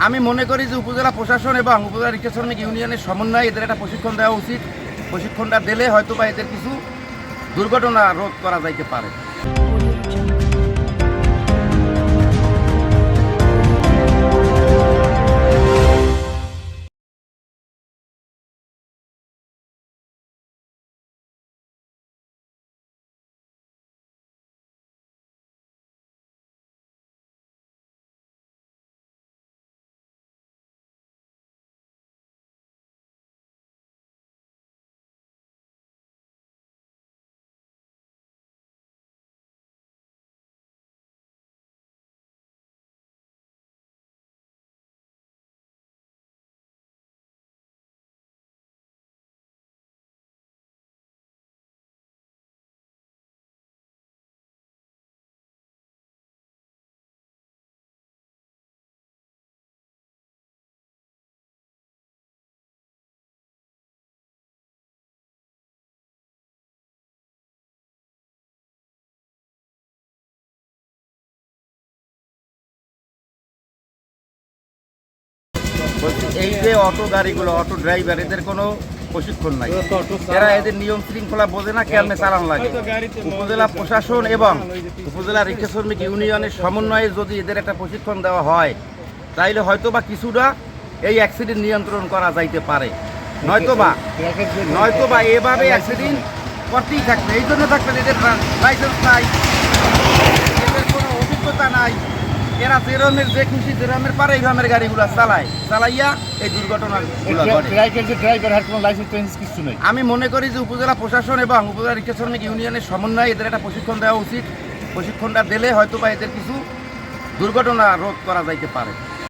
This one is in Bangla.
আমি মনে করি যে উপজেলা প্রশাসন এবং উপজেলা রিক্সা শ্রমিক ইউনিয়নের সমন্বয়ে এদের একটা প্রশিক্ষণ দেওয়া উচিত। প্রশিক্ষণটা দিলে হয়তো বা এদের কিছু দুর্ঘটনা রোধ করা যাইতে পারে। এই যে অটো গাড়িগুলো, অটো ড্রাইভার, এদের কোনো প্রশিক্ষণ নাই। এরা এদের নিয়ম শৃঙ্খলা বোঝে না, কেমনে চালান লাগে। উপজেলা প্রশাসন এবং উপজেলা রিক্সা শ্রমিক ইউনিয়নের সমন্বয়ে যদি এদের একটা প্রশিক্ষণ দেওয়া হয়, তাইলে হয়তো বা কিছুটা এই অ্যাক্সিডেন্ট নিয়ন্ত্রণ করা যাইতে পারে। নয়তোবা এভাবে অ্যাক্সিডেন্ট করতেই থাকবে। এই জন্য থাকবে এদের লাইসেন্স নাই, এদের কোনো অভিজ্ঞতা নাই। এরা যেরমের যে খুশি যেরমের পারে এইরমের গাড়িগুলো চালাইয়া এই দুর্ঘটনাগুলো ঘটে। আমি মনে করি যে উপজেলা প্রশাসন এবং উপজেলা রিক্সা শ্রমিক ইউনিয়নের সমন্বয়ে এদের একটা প্রশিক্ষণ দেওয়া উচিত। প্রশিক্ষণটা দিলে হয়তো বা এদের কিছু দুর্ঘটনা রোধ করা যাইতে পারে।